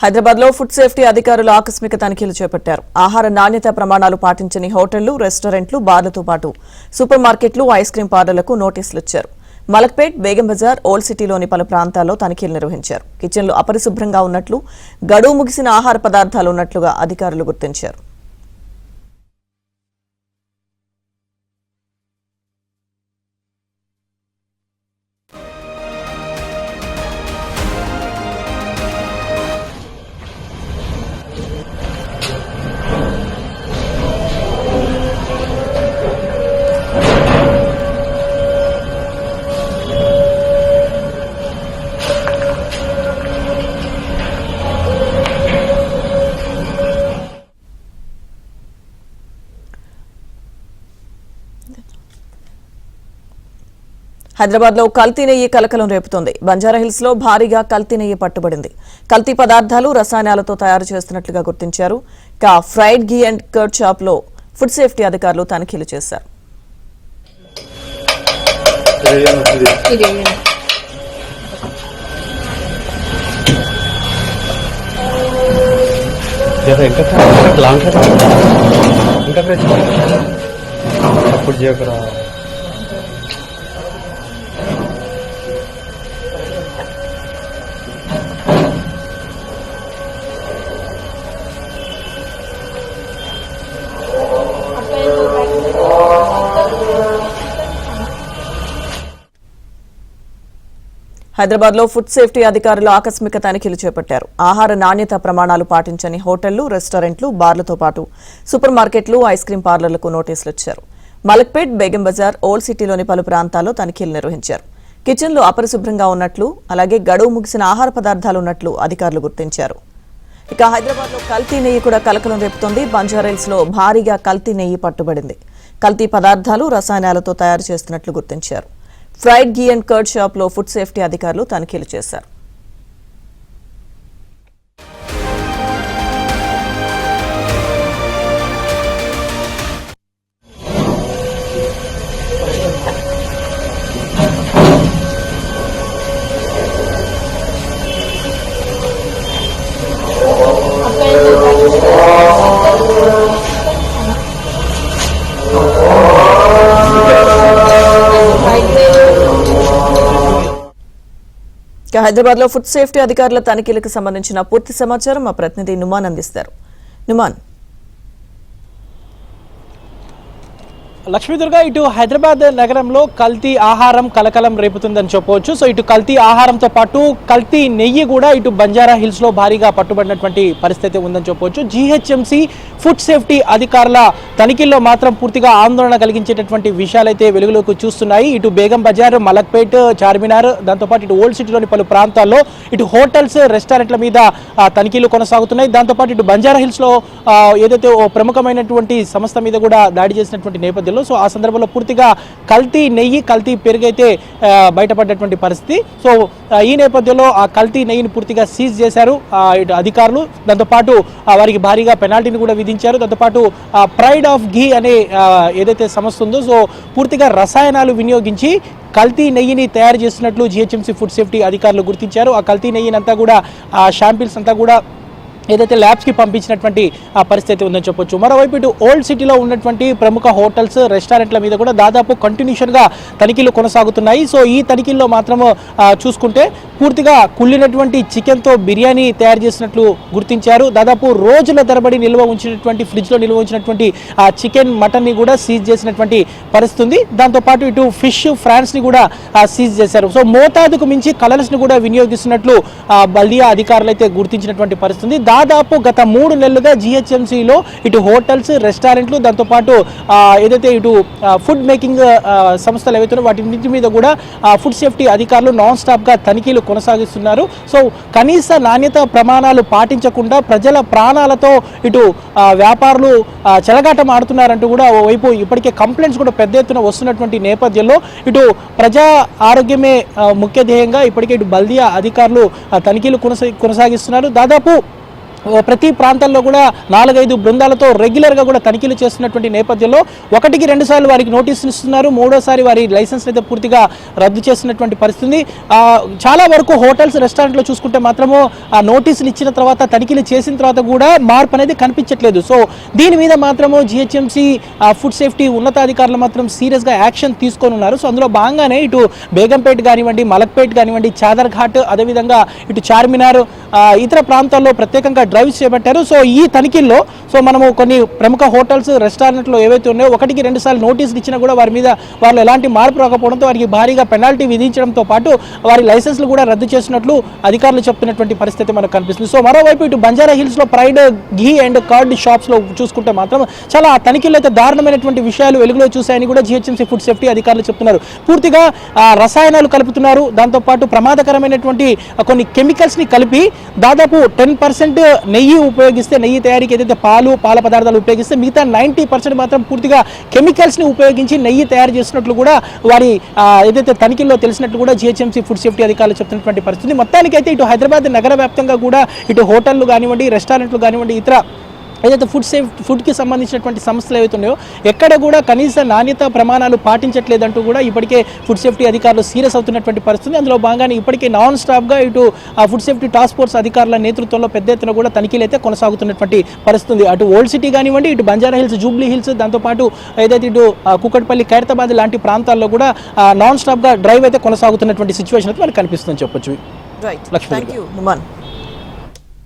హైదరాబాద్ లో food safety అధికారులు ఆకస్మిక తనిఖీలు చేపట్టారు. ఆహార నాణ్యత ప్రమాణాలు పాటించని హోటళ్లు, రెస్టారెంట్లు, బార్లతో పాటు సూపర్ మార్కెట్లు, ఐస్ క్రీం పార్లర్లకు నోటీసులు ఇచ్చారు. మలక్పేట్, బేగం బజార్, ఓల్డ్ సిటీలోని పలు ప్రాంతాల్లో తనిఖీలు నిర్వహించారు. కిచెన్లు అపరిశుభ్రంగా ఉన్నట్లు, గడువు ముగిసిన ఆహార పదార్థాలు ఉన్నట్లుగా అధికారులు గుర్తించారు. హైదరాబాద్ లో కల్తీ నెయ్యి కలకలం రేపుతోంది. బంజారాహిల్స్ లో భారీగా కల్తీ నెయ్యి పట్టుబడింది. కల్తీ పదార్థాలు, రసాయనాలతో తయారు చేస్తున్నట్లుగా గుర్తించారు. Fried ghee and curd shop లో ఫుడ్ సేఫ్టీ అధికారులు తనిఖీలు చేశారు. హైదరాబాద్ లో ఫుడ్ సేఫ్టీ అధికారులు ఆకస్మిక తనిఖీలు చేపట్టారు. ఆహార నాణ్యత ప్రమాణాలు పాటించని హోటళ్లు, రెస్టారెంట్లు, బార్లతో పాటు సూపర్ మార్కెట్లు, ఐస్ క్రీం పార్లర్లకు నోటీసులు ఇచ్చారు. మలక్పేట్, బేగం బజార్, ఓల్డ్ సిటీలోని పలు ప్రాంతాల్లో తనిఖీలు నిర్వహించారు. కిచెన్లు అపరిశుభ్రంగా ఉన్నట్లు, అలాగే గడువు ముగిసిన ఆహార పదార్థాలు ఉన్నట్లు అధికారులు గుర్తించారు. హైదరాబాద్ లో కల్తీ నెయ్యి కూడా కలకలం రేపుతోంది. బంజారాహిల్స్ లో భారీగా కల్తీ నెయ్యి పట్టుబడింది. కల్తీ పదార్థాలు, రసాయనాలతో తయారు చేస్తున్నట్లు గుర్తించారు. Fried ghee and curd shop లో ఫుడ్ సేఫ్టీ అధికారులు తనిఖీలు చేశారు. హైదరాబాద్ లో ఫుడ్ సేఫ్టీ అధికారుల తనిఖీలకు సంబంధించిన పూర్తి సమాచారం మా ప్రతినిధి నుమాన్ అందిస్తారు. నుమాన్. లక్ష్మీదుర్గ, ఇటు హైదరాబాద్ నగరంలో కల్తీ ఆహారం కలకలం రేపుతుందని చెప్పవచ్చు. సో ఇటు కల్తీ ఆహారంతో పాటు కల్తీ నెయ్యి కూడా ఇటు బంజారా హిల్స్ లో భారీగా పట్టుబడినటువంటి పరిస్థితి ఉందని చెప్పవచ్చు. జీహెచ్ఎంసీ ఫుడ్ సేఫ్టీ అధికారుల తనిఖీల్లో మాత్రం పూర్తిగా ఆందోళన కలిగించేటటువంటి విషయాలైతే వెలుగులోకి చూస్తున్నాయి. ఇటు బేగం బజార్, మలక్పేట్, చార్మినార్, దాంతోపాటు ఇటు ఓల్డ్ సిటీలోని పలు ప్రాంతాల్లో ఇటు హోటల్స్, రెస్టారెంట్ల మీద తనిఖీలు కొనసాగుతున్నాయి. దాంతోపాటు ఇటు బంజారా హిల్స్ లో ఏదైతే ఓ ప్రముఖమైనటువంటి సంస్థ మీద కూడా దాడి చేసినటువంటి నేపథ్యంలో సో ఆ సందర్భంలో పూర్తిగా కల్తీ నెయ్యి, కల్తీ పెరుగైతే బయటపడ్డటువంటి పరిస్థితి. సో ఈ నేపథ్యంలో ఆ కల్తీ నెయ్యిని పూర్తిగా సీజ్ చేశారు ఇటు అధికారులు. దాంతోపాటు వారికి భారీగా పెనాల్టీని కూడా విధించారు. దాంతోపాటు ప్రైడ్ ఆఫ్ ఘీ అనే ఏదైతే సంస్థ ఉందో సో పూర్తిగా రసాయనాలు వినియోగించి కల్తీ నెయ్యిని తయారు చేస్తున్నట్లు జీహెచ్ఎంసీ ఫుడ్ సేఫ్టీ అధికారులు గుర్తించారు. ఆ కల్తీ నెయ్యిని అంతా కూడా షాంపిల్స్ అంతా కూడా ఏదైతే ల్యాబ్స్కి పంపించినటువంటి పరిస్థితి ఉందని చెప్పొచ్చు. మరోవైపు ఇటు ఓల్డ్ సిటీలో ఉన్నటువంటి ప్రముఖ హోటల్స్, రెస్టారెంట్ల మీద కూడా దాదాపు కంటిన్యూషన్గా తనిఖీలు కొనసాగుతున్నాయి. సో ఈ తనిఖీల్లో మాత్రం చూసుకుంటే పూర్తిగా కుళ్ళినటువంటి చికెన్తో బిర్యానీ తయారు చేసినట్లు గుర్తించారు. దాదాపు రోజుల తరబడి ఫ్రిడ్జ్లో నిల్వ ఉంచినటువంటి చికెన్, మటన్ని కూడా సీజ్ చేసినటువంటి పరిస్థితి ఉంది. దాంతోపాటు ఇటు ఫిష్ ఫ్రాన్స్ని కూడా సీజ్ చేశారు. సో మోతాదుకు మించి కలర్స్ని కూడా వినియోగిస్తున్నట్లు బల్దియా అధికారులు అయితే గుర్తించినటువంటి పరిస్థితి. దాదాపు గత 3 నెలలుగా జీహెచ్ఎంసీలో ఇటు హోటల్స్, రెస్టారెంట్లు, దాంతోపాటు ఏదైతే ఇటు ఫుడ్ మేకింగ్ సంస్థలు ఏవైతే వాటి మీద కూడా ఫుడ్ సేఫ్టీ అధికారులు నాన్ స్టాప్గా తనిఖీలు కొనసాగిస్తున్నారు. సో కనీస నాణ్యత ప్రమాణాలు పాటించకుండా ప్రజల ప్రాణాలతో ఇటు వ్యాపారులు చెలగాటం ఆడుతున్నారంటూ కూడా ఓవైపు ఇప్పటికే కంప్లైంట్స్ కూడా పెద్ద ఎత్తున వస్తున్నటువంటి నేపథ్యంలో ఇటు ప్రజా ఆరోగ్యమే ముఖ్య ధ్యేయంగా ఇప్పటికే ఇటు బల్దియా అధికారులు తనిఖీలు కొనసాగిస్తున్నారు. దాదాపు ప్రతి ప్రాంతాల్లో కూడా 4-5 బృందాలతో రెగ్యులర్గా కూడా తనిఖీలు చేస్తున్నటువంటి నేపథ్యంలో 1-2 సార్లు వారికి నోటీసులు ఇస్తున్నారు. 3వ సారి వారి లైసెన్స్ అయితే పూర్తిగా రద్దు చేసినటువంటి పరిస్థితి. చాలా వరకు హోటల్స్ రెస్టారెంట్లో చూసుకుంటే మాత్రము ఆ నోటీసులు ఇచ్చిన తర్వాత తనిఖీలు చేసిన తర్వాత కూడా మార్పు అనేది కనిపించట్లేదు. సో దీని మీద మాత్రము జిహెచ్ఎంసీ ఫుడ్ సేఫ్టీ ఉన్నతాధికారులు మాత్రం సీరియస్గా యాక్షన్ తీసుకొని ఉన్నారు. సో అందులో భాగంగానే ఇటు బేగంపేట్ కానివ్వండి, మలక్పేట్ కానివ్వండి, చాదర్ ఘాట్, అదేవిధంగా ఇటు చార్మినార్, ఇతర ప్రాంతాల్లో ప్రత్యేకంగా డ్రైవ్స్ చేపట్టారు. సో ఈ తనిఖీల్లో మనము కొన్ని ప్రముఖ హోటల్స్ రెస్టారెంట్లు ఏవైతే ఉన్నాయో 1-2 సార్లు నోటీసులు ఇచ్చినా కూడా వారి మీద వాళ్ళు ఎలాంటి మార్పు రాకపోవడంతో వారికి భారీగా పెనాల్టీ విధించడంతో పాటు వారి లైసెన్స్లు కూడా రద్దు చేసినట్లు అధికారులు చెప్తున్నటువంటి పరిస్థితి మనకు కనిపిస్తుంది. సో మరోవైపు ఇటు బంజారా హిల్స్లో ప్రైడ్ ఘీ అండ్ కర్డ్ షాప్స్లో చూసుకుంటే మాత్రం చాలా తనిఖీల్లో అయితే దారుణమైనటువంటి విషయాలు వెలుగులో చూశాయని కూడా జిహెచ్ఎంసీ ఫుడ్ సేఫ్టీ అధికారులు చెప్తున్నారు. పూర్తిగా రసాయనాలు కలుపుతున్నారు, దాంతోపాటు ప్రమాదకరమైనటువంటి కొన్ని కెమికల్స్ని కలిపి దాదాపు 10% నెయ్యి ఉపయోగిస్తే, నెయ్యి తయారీకి ఏదైతే పాల పదార్థాలు ఉపయోగిస్తే మిగతా 90% మాత్రం పూర్తిగా కెమికల్స్ని ఉపయోగించి నెయ్యి తయారు చేసినట్లు కూడా వారి ఏదైతే తనిఖీల్లో తెలిసినట్లు కూడా జిహెచ్ఎంసీ ఫుడ్ సేఫ్టీ అధికారులు చెప్తున్నటువంటి పరిస్థితి. మొత్తానికైతే ఇటు హైదరాబాద్ నగర వ్యాప్తంగా కూడా ఇటు హోటళ్లు కానివ్వండి, రెస్టారెంట్లు కానివ్వండి, ఇతర ఏదైతే ఫుడ్కి సంబంధించినటువంటి సంస్థలు ఏవైతే ఉన్నాయో ఎక్కడ కూడా కనీస నాణ్యత ప్రమాణాలు పాటించట్లేదంటూ కూడా ఇప్పటికే ఫుడ్ సేఫ్టీ అధికారులు సీరియస్ అవుతున్నటువంటి పరిస్థితి. అందులో భాగంగానే ఇప్పటికే నాన్ స్టాప్గా ఇటు ఫుడ్ సేఫ్టీ టాస్క్ ఫోర్స్ అధికారుల నేతృత్వంలో పెద్ద ఎత్తున కూడా తనిఖీలు అయితే కొనసాగుతున్నటువంటి పరిస్థితి. అటు ఓల్డ్ సిటీ కానివ్వండి, ఇటు బంజారా హిల్స్, జూబ్లీ హిల్స్, దాంతోపాటు ఏదైతే ఇటు కుకట్పల్లి, ఖైరతాబాద్ లాంటి ప్రాంతాల్లో కూడా నాన్ స్టాప్గా డ్రైవ్ అయితే కొనసాగుతున్నటువంటి సిచ్యువేషన్ అయితే మనకు కనిపిస్తుందని చెప్పొచ్చు. Right, thank you Numan.